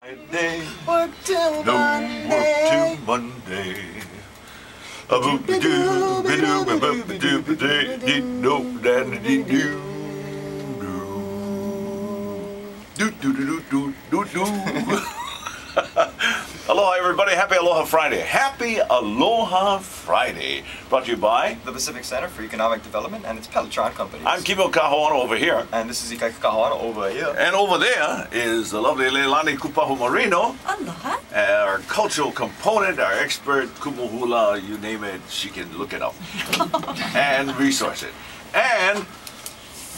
Friday, Work till no Monday. work till Monday. A boop a doo, ba doo, ba boop a doo, ba dee, dee do, da dee doo. Do do do do do do do. Aloha everybody, happy Aloha Friday. Happy Aloha Friday. Brought to you by The Pacific Center for Economic Development and its Pelletron companies. I'm Kimo Kahoano over here. And this is Ika Kahoano over here. And over there is the lovely Leilani Kupahu Marino. Aloha. Our cultural component, our expert, Kumuhula, you name it, she can look it up and resource it. And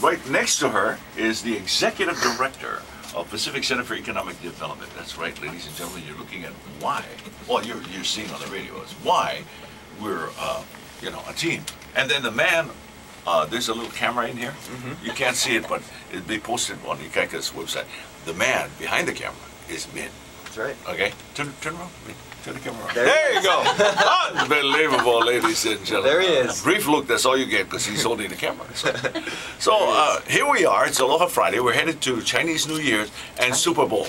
right next to her is the executive director of Pacific Center for Economic Development. That's right, ladies and gentlemen, you're looking at why, well, you're seeing on the radio, is why we're, a team. And then the man, there's a little camera in here. You can't see it, but it'll be posted on Ikaika's website. The man behind the camera is Min. That's right. Okay, turn around, Min. Turn the camera around. There you go. Unbelievable, ladies and gentlemen. There he is. A brief look, that's all you get, because he's holding the camera. So here we are, it's Aloha Friday. We're headed to Chinese New Year's and Super Bowl.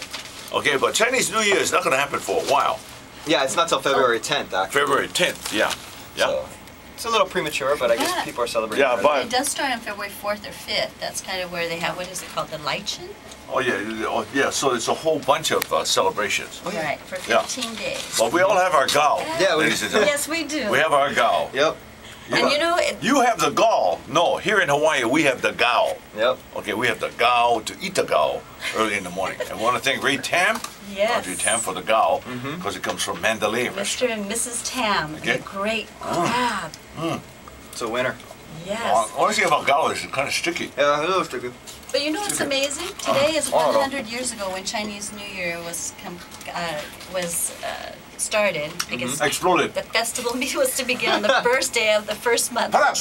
Okay, but Chinese New Year is not going to happen for a while. Yeah, it's not till February 10th, actually. February 10th, yeah. Yeah. So, it's a little premature, but I guess people are celebrating. Yeah, but It does start on February 4th or 5th. That's kind of where they have, what is it called, the Lichen? yeah, so it's a whole bunch of celebrations. Oh, yeah. Right, for 15 days. But we all have our gao, Yeah, ladies and gentlemen. Yes, we do. We have our gao. Yep. And you know, You have the gao. No, here in Hawaii we have the gao. Yep. Okay, we have the gao to eat the gao early in the morning. And we want to thank Ray Tam, yes. Audrey Tam, for the gao, because it comes from Mandalay Mr. restaurant. and Mrs. Tam, Okay. a great crab. It's a winner. Yes. Only thing about gao is it's kind of sticky. Yeah, a little sticky. But you know what's amazing? Today is Oh, no. 100 years ago when Chinese New Year was started. I guess Exploded. the festival was to begin on the first day of the first month. Can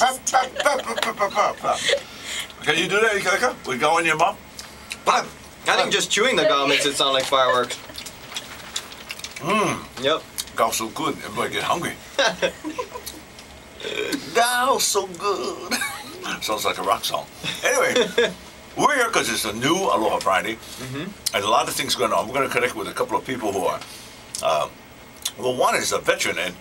you do that, Ikaika? With gao in your mouth? I think just chewing the gum makes it sound like fireworks. Yep. Gao's so good, everybody get hungry. Gao's so good. Sounds like a rock song. Anyway, we're here because it's a new Aloha Friday, and a lot of things going on. We're going to connect with a couple of people who are, well, one is a veteran and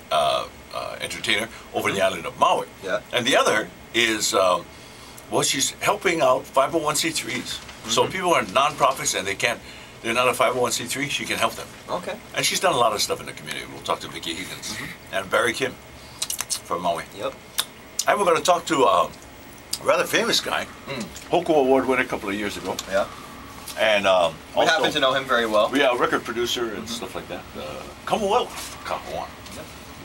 entertainer over in the island of Maui. Yeah. And the other is, well, she's helping out 501c3s. So people are nonprofits and they're not a 501c3, she can help them. Okay. And she's done a lot of stuff in the community. We'll talk to Vicki Higgins and Barry Kim from Maui. Yep. And we're going to talk to a rather famous guy, Hoku Award winner a couple of years ago. Yeah. And We also, happen to know him very well. we are a record producer and stuff like that. Kamuel Kahuan.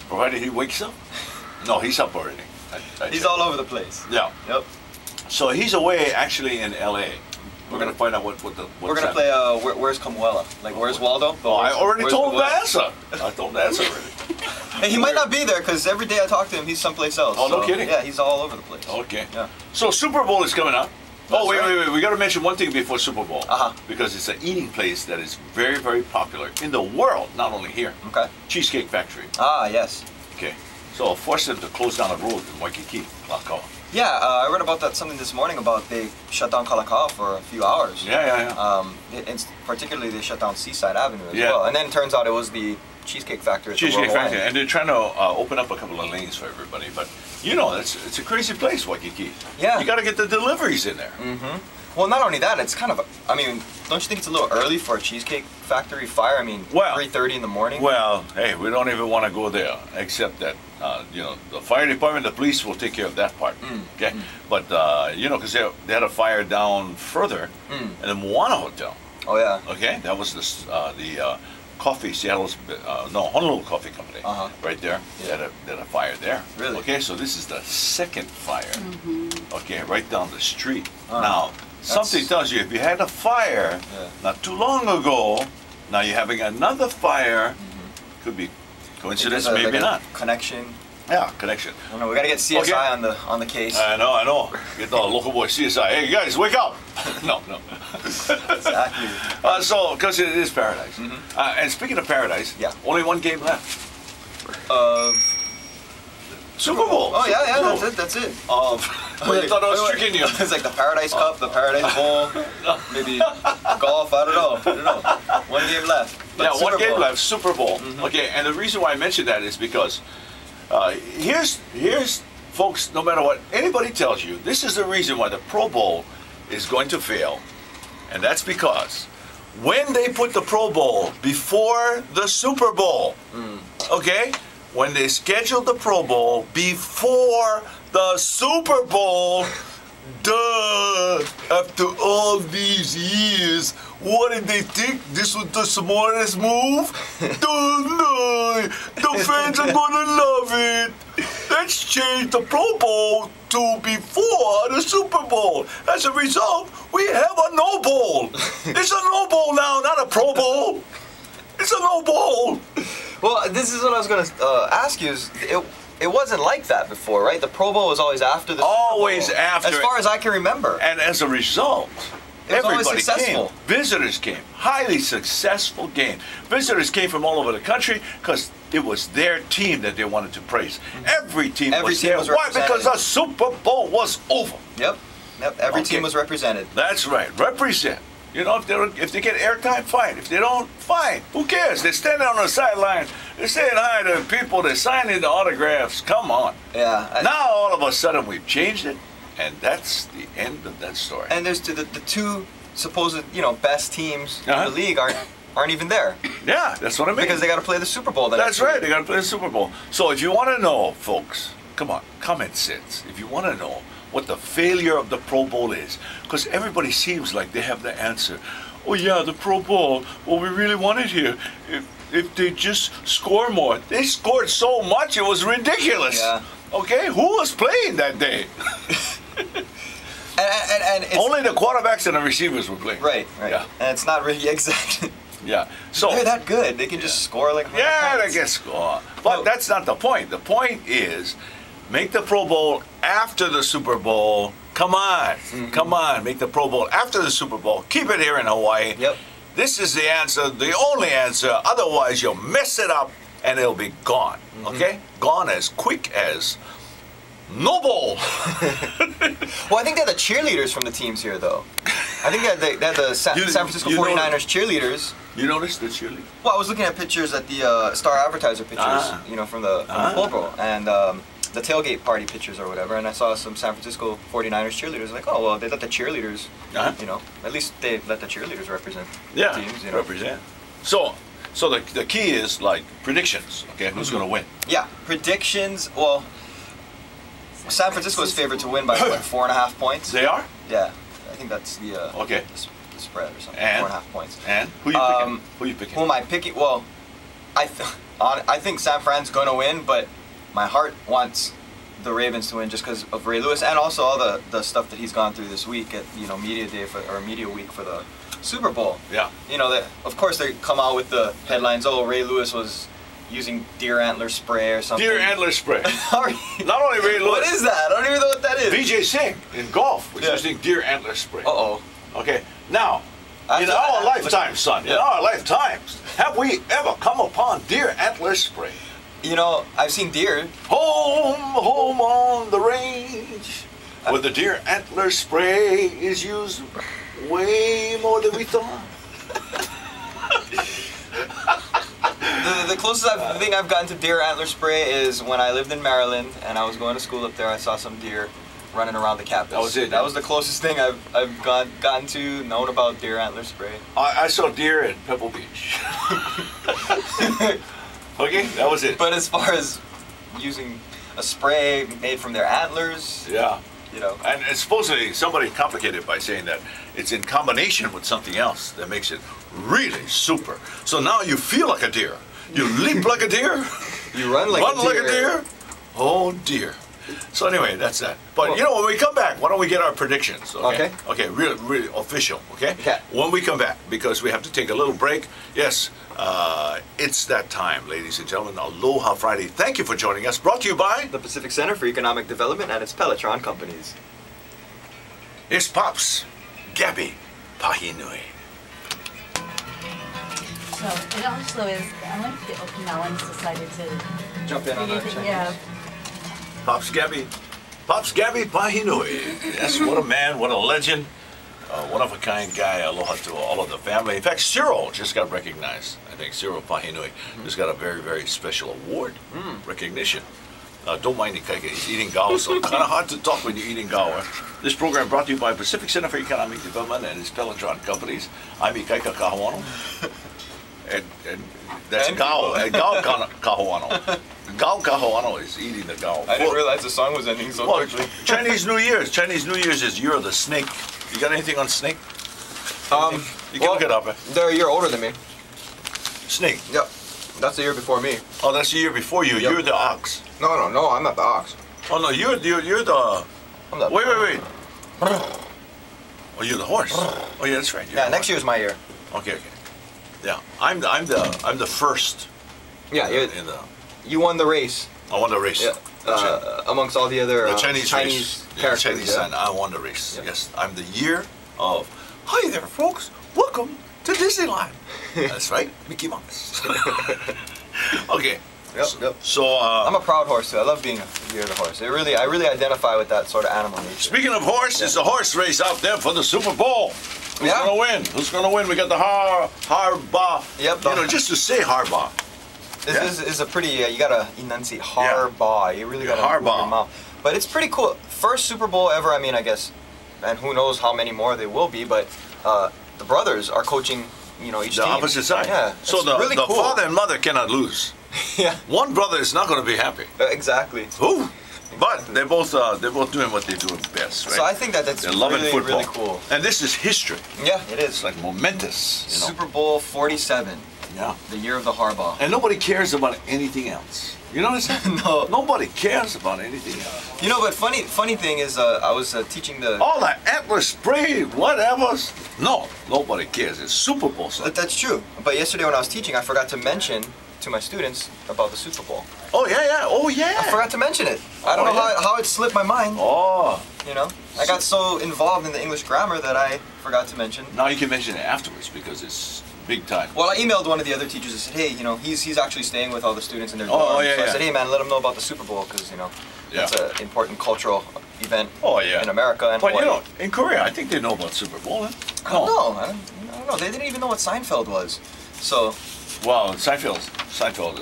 Provided he wakes up. No, he's up already. He's all over the place. Yeah. Yep. So he's away actually in LA. We're going to find out what's We're gonna play Where's Kamuela? Like Where's Waldo? Oh, I already Where's told him the Kamuela? answer. I told him the answer already. And he might not be there because every day I talk to him, he's someplace else. Oh, no So, kidding? Yeah, he's all over the place. Okay. Yeah. So Super Bowl is coming up. That's Wait. right. We got to mention one thing before Super Bowl. Because it's an eating place that is very, very popular in the world, not only here. Okay. Cheesecake Factory. Ah, yes. Okay. So forced them to close down the road in Waikiki, Kalakaua. Yeah, I read about that something this morning about they shut down Kalakaua for a few hours. Yeah. And particularly they shut down Seaside Avenue as Yeah. well. And then it turns out it was the Cheesecake Factory. at the Cheesecake Royal Factory, Hawaiian. and they're trying to open up a couple of lanes for everybody. But you know, it's a crazy place, Waikiki. Yeah. You got to get the deliveries in there. Well, not only that, it's kind of, I mean, don't you think it's a little early for a Cheesecake Factory fire? I mean, Well, 3:30 in the morning? Well, hey, we don't even want to go there, except that, the fire department, the police will take care of that part, okay? But, because they had a fire down further in the Moana Hotel, Oh, yeah. okay? That was the coffee, Honolulu Coffee Company, right there. They had a fire there. Really? Okay, so this is the second fire, okay, right down the street. Now, something tells you if you had a fire not too long ago, now you're having another fire, could be coincidence, There's maybe a not. Connection. Yeah, connection. I don't know, we got to get CSI Okay. on the case. I know. Get the local boy CSI. Hey, guys, wake up! No. Exactly. So, because it is paradise. And speaking of paradise, Yeah. only one game left. Super Bowl. Oh yeah, Super Bowl. that's it. I thought I was tricking you. It's like the Paradise Cup, the Paradise Bowl, maybe golf. I don't know. One game left. But Yeah, Super one game Bowl. left. Super Bowl. Okay, and the reason why I mentioned that is because here's folks. No matter what anybody tells you, this is the reason why the Pro Bowl is going to fail, and that's because when they put the Pro Bowl before the Super Bowl, okay, when they scheduled the Pro Bowl before the Super Bowl, duh, after all these years, what did they think? This was the smartest move? No, the fans are gonna love it. Let's change the Pro Bowl to before the Super Bowl. As a result, we have a no bowl. It's a no bowl now, not a Pro Bowl. It's a no bowl. Well, this is what I was going to ask you. Is it wasn't like that before, right? The Pro Bowl was always after the Always Super Bowl, after. as far as I can remember. And as a result, It was always everybody successful. came. Visitors came. Highly successful game. Visitors came from all over the country because it was their team that they wanted to praise. Every team was there. Why? Because the Super Bowl was over. Yep. Every team was represented. That's right. Represent. You know, if they get airtime, fine. If they don't, fine. Who cares? They're standing on the sideline. They're saying hi to people. They're signing the autographs. Come on. Yeah. Now all of a sudden we've changed it, and that's the end of that story. And there's the two supposed best teams Uh-huh. in the league aren't even there Yeah, that's what I mean. because they got to play the Super Bowl. That's right. They got to play the Super Bowl. So if you want to know, folks, come on, common sense. If you want to know what the failure of the Pro Bowl is, because everybody seems like they have the answer. Oh yeah, the Pro Bowl. Well, we really want it here. If they just score more, they scored so much it was ridiculous. Yeah. Okay, who was playing that day? And it's, Only the quarterbacks and the receivers were playing. right. Yeah. And it's not really exactly. Yeah. So They're that good. They can just score like. yeah, they points. can score. But No. that's not the point. The point is, make the Pro Bowl after the Super Bowl. Come on. Come on. Make the Pro Bowl after the Super Bowl. Keep it here in Hawaii. Yep. This is the answer, the only answer. Otherwise, you'll mess it up and it'll be gone. Okay? Gone as quick as no bowl. Well, I think they're the cheerleaders from the teams here, though. I think they had the San Francisco you know- 49ers cheerleaders. You noticed the cheerleading? Well, I was looking at pictures at the Star Advertiser pictures, from the Pro Bowl, and the tailgate party pictures or whatever, and I saw some San Francisco 49ers cheerleaders. Like, oh, well, they let the cheerleaders, at least they let the cheerleaders represent Yeah, teams, represent. So the key is like predictions. Okay, who's going to win? Yeah, predictions. Well, San Francisco is favored to win by what, 4.5 points. They are? Yeah, I think that's the Okay. the spread or something. And? 4.5 points. And who you picking? Who you picking? Who am I picking? Well, I think San Fran's going to win, but my heart wants the Ravens to win just because of Ray Lewis and also all the stuff that he's gone through this week at media day or media week for the Super Bowl. Yeah. Of course they come out with the headlines. Oh, Ray Lewis was using deer antler spray or something. Deer antler spray. Sorry. Not only Ray Lewis. What is that? I don't even know what that is. Vijay Singh in golf was Yeah. using deer antler spray. Uh-oh. Okay. Now, in That's- our lifetime, son, in Yeah. our lifetimes, have we ever come upon deer antler spray? I've seen deer. Home on the range, where the deer antler spray is used way more than we thought. The closest thing I've gotten to deer antler spray is when I lived in Maryland and I was going to school up there. I saw some deer running around the campus. That was it. That was the closest thing I've gotten to known about deer antler spray. I saw deer at Pebble Beach. Okay, that was it. But as far as using a spray made from their antlers, Yeah. And And supposedly somebody complicated by saying that it's in combination with something else that makes it really super. So now you feel like a deer. You leap like a deer. you run like a deer. Oh dear. So anyway, that's that. But when we come back, why don't we get our predictions? Okay. Okay. Really official. Okay. Okay. When we come back, because we have to take a little break. Yes, it's that time, ladies and gentlemen. Aloha Friday. Thank you for joining us. Brought to you by The Pacific Center for Economic Development and its Pelletron companies. It's Pops, Gabby, Pahinui. So it also is, I wonder if the Okinawans decided to Jump in on that. yeah, Pops Gabby Pahinui. Yes, what a man, what a legend. One of a kind guy. Aloha to all of the family. In fact, Cyril just got recognized. I think Cyril Pahinui just got a very, very special award recognition. Don't mind Ikaika, he's eating gao, so kind of hard to talk when you're eating gao. This program brought to you by Pacific Center for Economic Development and its Pelotron companies. I'm Ikaika Kahuano. And that's gao. And gao Kahuano. Gao Kahuano is eating the gao. I didn't realize the song was ending so quickly. Chinese New Year's. Chinese New Year's is Year of the Snake. You got anything on snake? You can look it up. They're a year older than me. Snake. Yep. That's the year before me. Oh, that's the year before you. Yep. You're the ox. No, I'm not the ox. Oh no, you're the. I'm the. Wait. Oh, you're the horse. Oh yeah, that's right. You're Yeah, the next horse. year's my year. Okay. Yeah, I'm the first. Yeah, In the. you won the race. I won the race. Yeah. Amongst all the other The Chinese race. characters. Yeah, Chinese sign. I won the race. Yeah. Yes, I'm the year of. Hi there, folks. Welcome to Disneyland. That's right, Mickey Mouse. Okay. Yep. So I'm a proud horse too. I love being a year of the horse. I really identify with that sort of animal nature. speaking of horse, it's a horse race out there for the Super Bowl. Who's Yeah. gonna win? Who's gonna win? We got the Harbaugh. Yep. You know, just to say Harbaugh. This is a pretty. You gotta enunciate Harbaugh. You really gotta move your mouth. But it's pretty cool. First Super Bowl ever. I mean, I guess, and who knows how many more there will be. But the brothers are coaching. You know, each The team. opposite side. Yeah. So it's the really cool. father and mother cannot lose. Yeah. One brother is not going to be happy. Exactly. Who? But they're both doing what they do best, right? So I think that's they're loving really, football. really cool. And this is history. Yeah, it It's is. like momentous. You know? Super Bowl 47, Yeah. the year of the Harbaugh. And nobody cares about anything else. You notice that? No. Nobody cares about anything else. You know, but funny thing is, I was teaching the. All the antler spray, whatever. No, nobody cares. It's Super Bowl Sunday. That's true. But yesterday when I was teaching, I forgot to mention to my students about the Super Bowl. Oh yeah. Oh yeah. I forgot to mention it. I don't know how it slipped my mind. Oh. You know, I got so involved in the English grammar that I forgot to mention. Now you can mention it afterwards because it's big time. Well, I emailed one of the other teachers and said, hey, you know, he's actually staying with all the students in their dorm. Oh, yeah, so I yeah. said, hey man, let them know about the Super Bowl because, you know, it's an important cultural event Oh yeah. in America and But you Hawaii. know, in Korea, I think they know about Super Bowl. Huh? I don't know. I don't know. They didn't even know what Seinfeld was. So Well, Seinfeld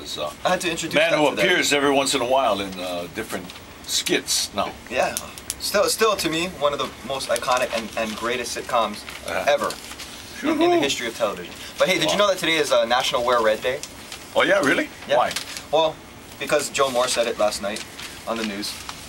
is I had to introduce man them who to them. appears every once in a while in different skits. No. Yeah. Still to me, one of the most iconic and greatest sitcoms ever in the history of television. But hey, did you know that today is National Wear Red Day? Oh yeah, really? Yeah. Why? Well, because Joe Moore said it last night on the news.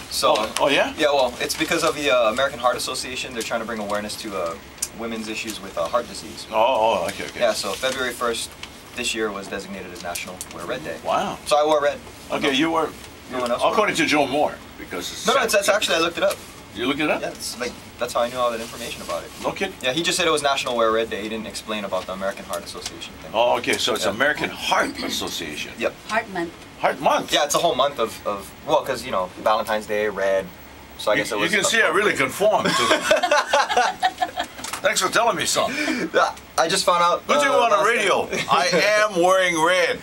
So. Oh yeah? Yeah, well, it's because of the American Heart Association. They're trying to bring awareness to women's issues with heart disease. Oh, okay. Yeah, so February 1st this year was designated as National Wear Red Day. Wow. So I wore red. Okay, you were. No one else wore According to Joe Moore, because it's No, it's actually, I looked it up. You looked it up? Yeah, it's like, that's how I knew all that information about it. No kidding. Yeah, he just said it was National Wear Red Day. He didn't explain about the American Heart Association thing. Oh, okay. So it's Yeah. American Heart Association. Yep. Heart month. Heart Month. Yeah, it's a whole month of well, because, you know, Valentine's Day, red. So I guess it You was. can see I really conform to it. Thanks for telling me something. I just found out. Put you on the last radio. night. I am wearing red.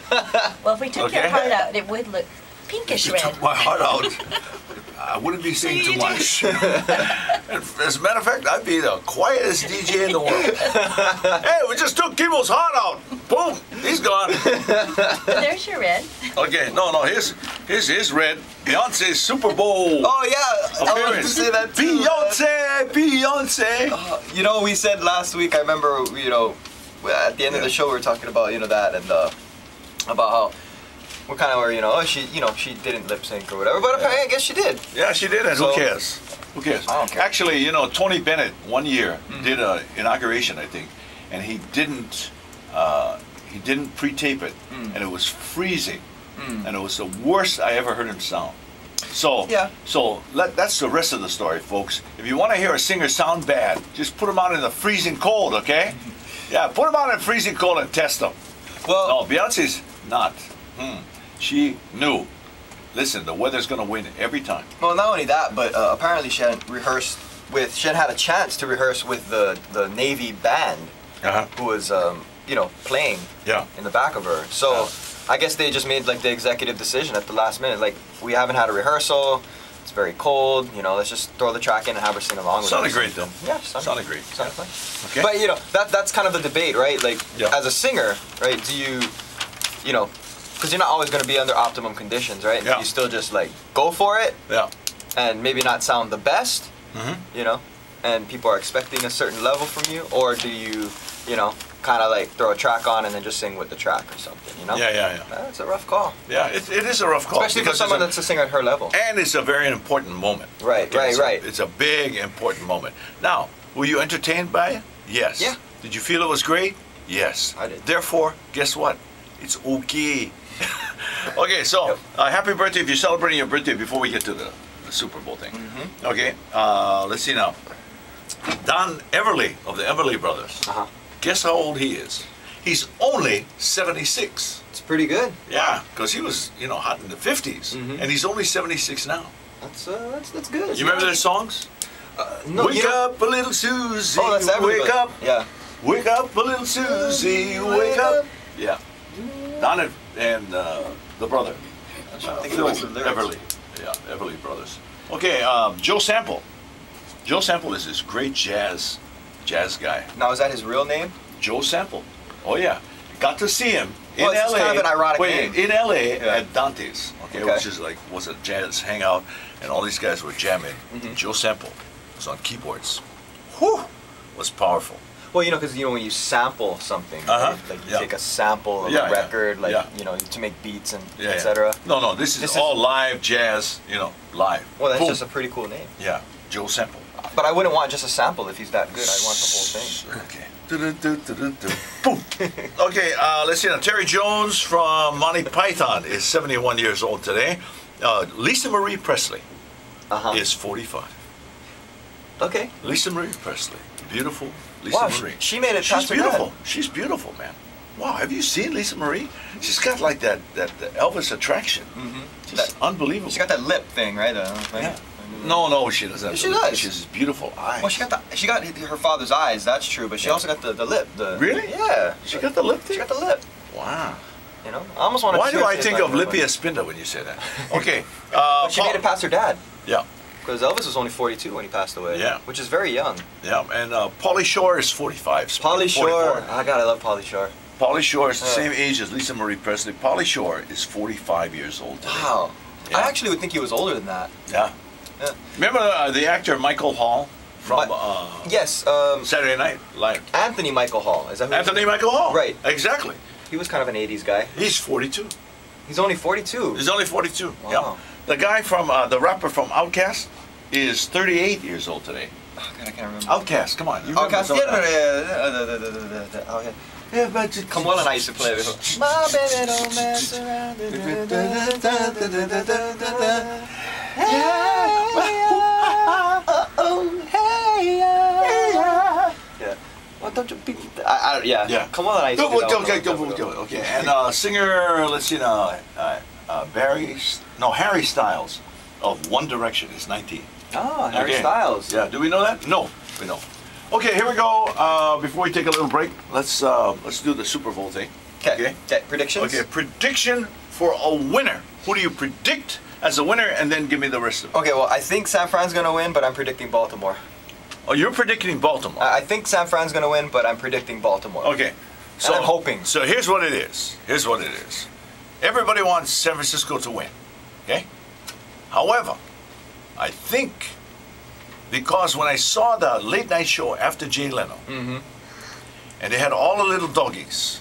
Well, if we took your Okay. heart out, it would look pinkish You red. took my heart out. I wouldn't be saying So too you much. As a matter of fact, I'd be the quietest DJ in the world. Hey, we just took Kibo's heart out. Boom, he's gone. There's your red. Okay, no, here's red. Beyonce's Super Bowl. Oh yeah, I was going to say that too. Beyonce. You know, we said last week. I remember, you know, at the end of the show, we were talking about, you know, that and about how we kind of were, you know, oh, she didn't lip sync or whatever, but apparently I guess she did. Yeah, she did, and So- who cares? Who cares? I don't care. Actually, you know, Tony Bennett one year did an inauguration, I think, and he didn't pre-tape it, and it was freezing, and it was the worst I ever heard him sound. So, Yeah. that's the rest of the story, folks. If you want to hear a singer sound bad, just put him out in the freezing cold, okay? Yeah, put him out in freezing cold and test them. Well, No, Beyonce's not. She knew. Listen, the weather's gonna win every time. well, not only that, but apparently she hadn't had a chance to rehearse with the Navy band who was, you know, playing Yeah. in the back of her. So I guess they just made like the executive decision at the last minute, like we haven't had a rehearsal. it's very cold. You know, let's just throw the track in and have her sing along with Sounded us. great though. Yeah, sounded great. Sounded fun. Okay. But you know, that's kind of the debate, right? Like, Yeah. as a singer, right? Do you know, because you're not always going to be under optimum conditions, right? Yeah. You still just like go for it, Yeah. and maybe not sound the best, Mm-hmm. you know, and people are expecting a certain level from you, or do you know, kind of like throw a track on and then just sing with the track or something, you know? Yeah. That's a rough call. Yeah, it is a rough call. Especially for because someone that's a singer at her level. and it's a very important moment. Right, right. It's a big, important moment. Now, were you entertained by it? Yes. Yeah. Did you feel it was great? Yes. I did. Therefore, guess what? It's okay. Okay, so happy birthday if you're celebrating your birthday before we get to the Super Bowl thing. Mm-hmm. Okay, let's see now. Don Everly of the Everly Brothers. Uh-huh. Guess how old he is? He's only 76. It's pretty good. Yeah, because he was, you know, hot in the 50s, Mhm. and he's only 76 now. That's good. You remember their songs? No, Wake up, a little Susie. Oh, that's everybody. Wake up. Yeah. Wake up, a little Susie. Wake up. Yeah. Don and the brother. I'm trying to think Phil of the lyrics. Everly. Yeah, Everly Brothers. Okay, Joe Sample. Joe Sample is this great jazz guy. Now, is that his real name? Joe Sample. Oh yeah. Got to see him Well, in it's LA. kind of an ironic Wait, name. in LA Yeah. at Dante's. Okay, Okay. which is like was a jazz hangout, and all these guys were jamming. Mhm. Joe Sample was on keyboards. Whew, was powerful. Well, you know, because you know when you sample something, Uh-huh. right? Like you Yeah. take a sample of Yeah, a yeah. record, like Yeah. you know, to make beats and Yeah, etc. No, this is This is- all live jazz. You know, live. Well, that's Boom. just a pretty cool name. Yeah, Joe Sample. But I wouldn't want just a sample if he's that good. I want the whole thing. Okay. Do-do-do-do-do-do. Boom. Okay, let's see now. Terry Jones from Monty Python is 71 years old today. Lisa Marie Presley Uh-huh. is 45. Okay. Lisa Marie Presley. Beautiful Lisa Wow, Marie. she made it She's past her beautiful. dad. She's beautiful, man. Wow, have you seen Lisa Marie? She's got like that Elvis attraction. Mm-hmm. Just unbelievable. She got that lip thing, right? Yeah. No, she doesn't. have She the lip. does. She has beautiful eyes. Well, she got her father's eyes. That's true, but she also got the lip. Really? Yeah. She got the lip She thing? got the lip. Wow. You know, I almost want to. Why do I think of Lippy Espinda when you say that? Okay. But she made it past her dad. Yeah. Because Elvis was only 42 when he passed away. Yeah. Which is very young. Yeah, and Pauly Shore is 45. Pauly Shore. 44. Oh, God, I love Pauly Shore. Pauly Shore is the Yeah. same age as Lisa Marie Presley. Pauly Shore is 45 years old today. Wow. Yeah. I actually would think he was older than that. Yeah. Yeah. Remember the actor Michael Hall from Yes. Saturday Night Live? Anthony Michael Hall. Is that who Anthony Michael Hall. Right. Exactly. He was kind of an 80s guy. He's 42. He's only 42. He's only 42. Wow. Yeah. The guy from the rapper from Outkast is 38 years old today. Oh, God, I can't remember. Outkast, come on. You remember Outcast. some of that? Yeah. Oh, yeah. Yeah, but Kamala and I used to play before. My baby don't mess around. Yeah. What don't you be? Yeah. Yeah. Kamala and I used to do that one. Okay. And singer, let's see now, Harry Styles of One Direction is 19. Oh, Harry Okay. Styles. Yeah. Do we know that? No, we don't. Okay, here we go. Before we take a little break, let's do the Super Bowl thing. Okay. Predictions? Okay. Prediction for a winner. Who do you predict as a winner, and then give me the rest of it. Okay, well, I think San Fran's going to win, but I'm predicting Baltimore. Oh, you're predicting Baltimore. I think San Fran's going to win, but I'm predicting Baltimore. Okay. So I'm hoping. So here's what it is. Here's what it is. Everybody wants San Francisco to win. Okay? However, I think because when I saw the late night show after Jay Leno, Mm-hmm. and they had all the little doggies,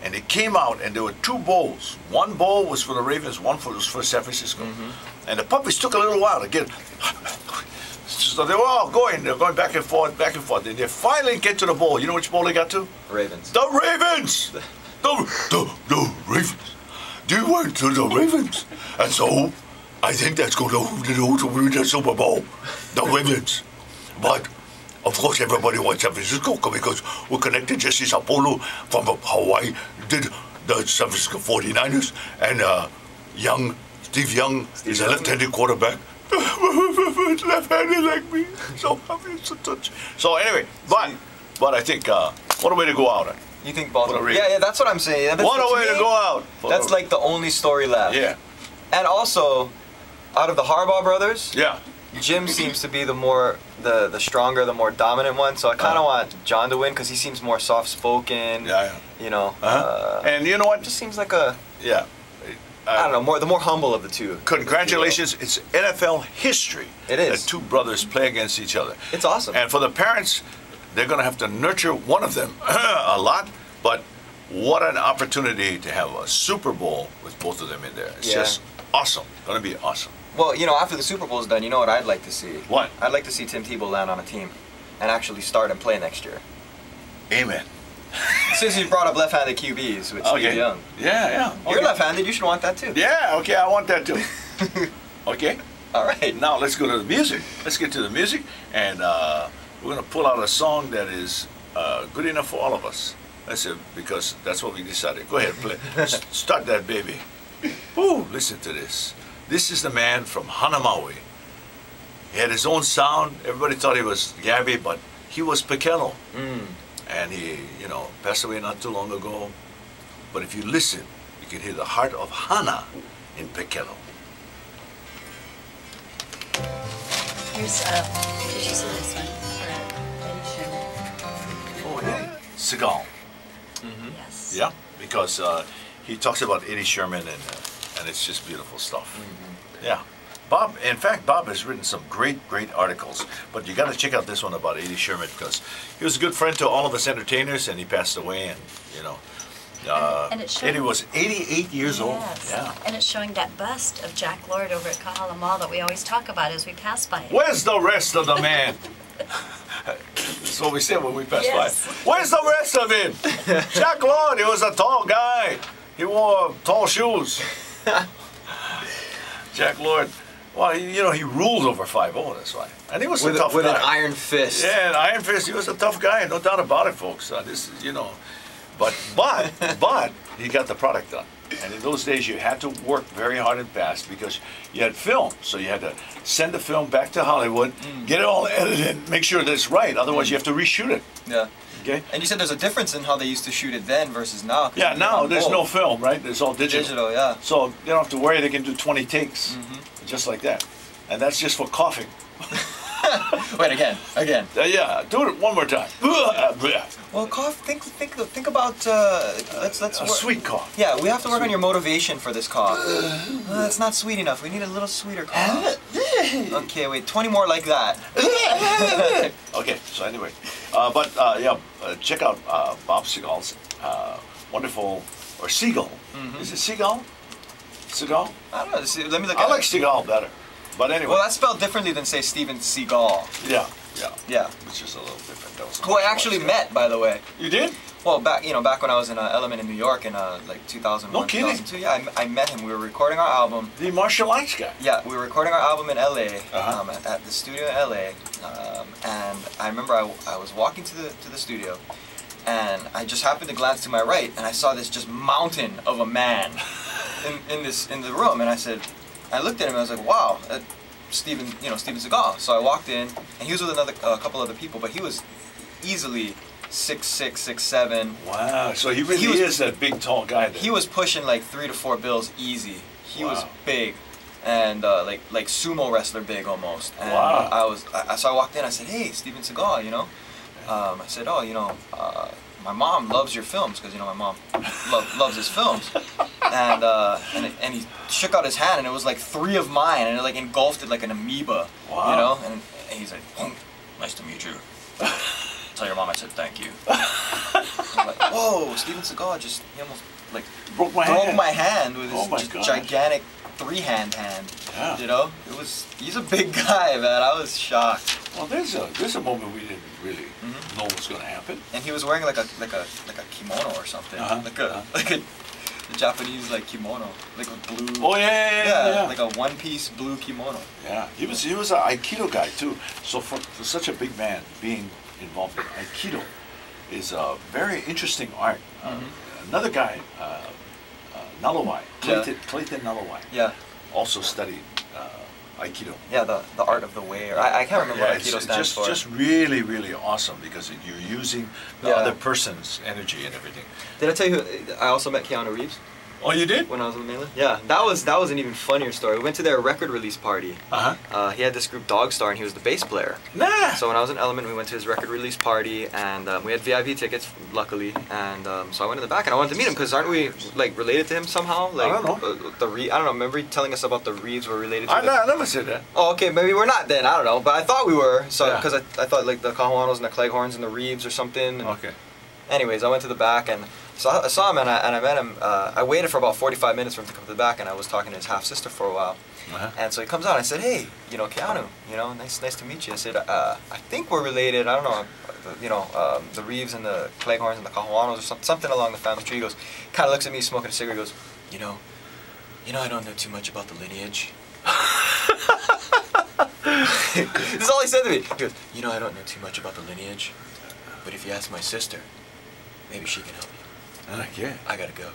and they came out and there were two bowls. One bowl was for the Ravens, one was for San Francisco. Mm-hmm. And the puppies took a little while to get. So they were all going. They're going back and forth, and they finally get to the bowl. You know which bowl they got to? Ravens. The Ravens! The Ravens. They went to the Ravens. And so, I think that's going to win the Super Bowl. The Ravens. But, of course, everybody wants San Francisco because we're connected. Jesse Sapolo from Hawaii did the San Francisco 49ers. And Steve Young is a left-handed quarterback. Left-handed like me. So happy to touch. So anyway, but I think, what a way to go out. You think Baltimore? What a Yeah, that's what I'm saying. What a way to go out. That's like the only story left. Yeah. And also, out of the Harbaugh brothers, Yeah. Jim seems to be the stronger, the more dominant one. So I kind of want John to win because he seems more soft spoken. Yeah. You know. And you know what? Just seems like a Yeah. I don't know, the more humble of the two. Congratulations! It's NFL history. It is. That two brothers play against each other. It's awesome. And for the parents, they're going to have to nurture one of them a lot. But what an opportunity to have a Super Bowl with both of them in there. It's just awesome. Going to be awesome. Well, you know, after the Super Bowl's done, you know what I'd like to see? What? I'd like to see Tim Tebow land on a team and actually start and play next year. Amen. Since you brought up left-handed QBs with Steve Young. Yeah. You're left-handed, you should want that too. Yeah, okay, I want that too. Okay? All right. Now let's go to the music. Let's get to the music, and we're going to pull out a song that is good enough for all of us. That's it, because that's what we decided. Go ahead, play. Start that baby. Ooh, listen to this. This is the man from Hanamaui. He had his own sound. Everybody thought he was Gabby, but he was Pekelo. And he, you know, passed away not too long ago. But if you listen, you can hear the heart of Hana in Pekelo. Here's, did you see this one? Eddie Sherman. Oh, Eddie. Seagal. Yes. Yeah, because he talks about Eddie Sherman, and it's just beautiful stuff. Yeah. Bob, in fact, Bob has written some great articles, but you got to check out this one about Eddie Sherman because he was a good friend to all of us entertainers, and he passed away, and you know, and it's showing, Eddie was 88 years old. Yeah. And it's showing that bust of Jack Lord over at Kahala Mall that we always talk about as we pass by it. Where's the rest of the man? That's what we said when we passed by. Where's the rest of him? Jack Lord, he was a tall guy. He wore tall shoes. Jack Lord. Well, you know, he ruled over 5-0, that's why. And he was a tough guy. With an iron fist. Yeah, an iron fist. He was a tough guy, no doubt about it, folks. This is, you know. But he got the product done. And in those days, you had to work very hard and fast because you had film. So you had to send the film back to Hollywood, get it all edited, make sure that it's right. Otherwise, you have to reshoot it. Yeah. Okay? And you said there's a difference in how they used to shoot it then versus now. Yeah, now there's no film, right? It's all digital. Digital, yeah. So they don't have to worry. They can do 20 takes, just like that. And that's just for coughing. Wait, again. Yeah, do it one more time. Well, cough. Think about. Let's a sweet cough. Yeah, we have to work on your motivation for this cough. It's not sweet enough. We need a little sweeter cough. Okay, wait. 20 more like that. Okay. So anyway, check out Bob Seagal's wonderful Seagal. Is it Seagal? Seagal? I don't know. Let me look. I like Seagal better. But anyway. Well, that's spelled differently than say Steven Seagal. Yeah. It's just a little different. Who I actually met, by the way. You did? Well, back when I was in Element in New York in like 2001, no kidding. 2002. Yeah, I met him. We were recording our album. The martial arts guy. Yeah, we were recording our album in LA, at the studio in LA, and I remember I was walking to the studio, and I just happened to glance to my right, and I saw this just mountain of a man in the room, and I looked at him and I was like, wow, Steven Seagal. So I walked in, and he was with a couple other people, but he was easily 6'6", 6'7". Wow, so he really is that big, tall guy there. He was pushing like 3 to 4 bills easy. He was big, and like sumo wrestler big almost. And so I walked in, I said, hey, Steven Seagal, you know? I said, oh, you know, my mom loves your films, because, you know, my mom loves his films. And he shook out his hand, and it was like 3 of mine, and it like engulfed it like an amoeba, you know? And he's like, nice to meet you. Tell your mom I said thank you. I'm like, whoa, Steven Seagal he almost like broke my hand with his gigantic 3-hand hand. Yeah. You know, he's a big guy, man. I was shocked. Well, there's a moment we didn't really know what's going to happen. And he was wearing like a kimono or something, like a Japanese like kimono, like a blue. Oh yeah, like a one-piece blue kimono. Yeah, he was an Aikido guy too. So for such a big man being involved in Aikido is a very interesting art. Another guy, Nalawai, Clayton Nalawai, also studied Aikido. Yeah, the art of the way, or I can't remember what Aikido stands for. Just really, really awesome because you're using the other person's energy and everything. Did I tell you I also met Keanu Reeves? Oh, you did? When I was on the mainland? Yeah, that was an even funnier story. We went to their record release party. He had this group Dogstar, and he was the bass player. Nah. So when I was in Element, we went to his record release party, and we had VIP tickets, luckily. And so I went in the back, and I wanted to meet him because aren't we like related to him somehow? Like, I don't know. I don't know. Remember you telling us about the Reeves were related to? I never said that. Oh, okay. Maybe we're not then. I don't know. But I thought we were. So Yeah. because I thought like the Cajuanos and the Cleghorns and the Reeves or something. And Okay. anyways, I went to the back and I saw him and I met him. I waited for about 45 minutes for him to come to the back, and I was talking to his half sister for a while. And so he comes out and I said, hey, you know, Keanu, you know, nice to meet you. I said, I think we're related. I don't know, you know, the Reeves and the Cleghorns and the Cajuanos or something along the family tree. He goes, kind of looks at me smoking a cigarette. He goes, you know, I don't know too much about the lineage. This is all he said to me. He goes, you know, I don't know too much about the lineage, but if you ask my sister, maybe she can help you. Okay. I gotta go.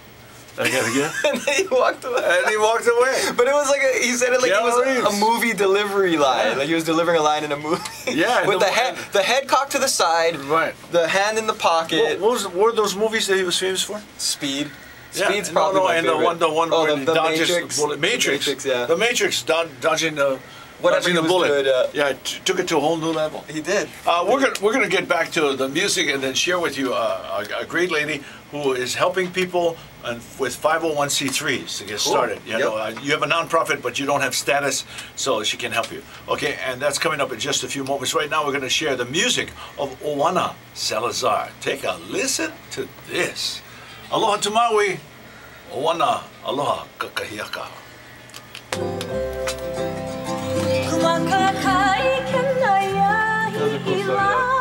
I gotta go. And then he walked away. And he walked away. But it was like he said it like it was Reeves. a movie delivery line. Yeah. Like he was delivering a line in a movie. Yeah. With the head cocked to the side. Right. The hand in the pocket. What were those movies that he was famous for? Speed. Yeah. Speed's probably my and favorite. the one oh, where the he dodges Matrix. the bullet. Matrix. The Matrix, yeah. The Matrix dodging the Whatever dodging he the was bullet. good, yeah, took it to a whole new level. He did. We're gonna get back to the music and then share with you a great lady who is helping people and with 501c3s to get started. You know, you have a nonprofit, but you don't have status, so she can help you. Okay, and that's coming up in just a few moments. Right now, we're going to share the music of Oana Salazar. Take a listen to this. Aloha to Maui. Oana, aloha kakahiaka. Kumakakai kenaya hihila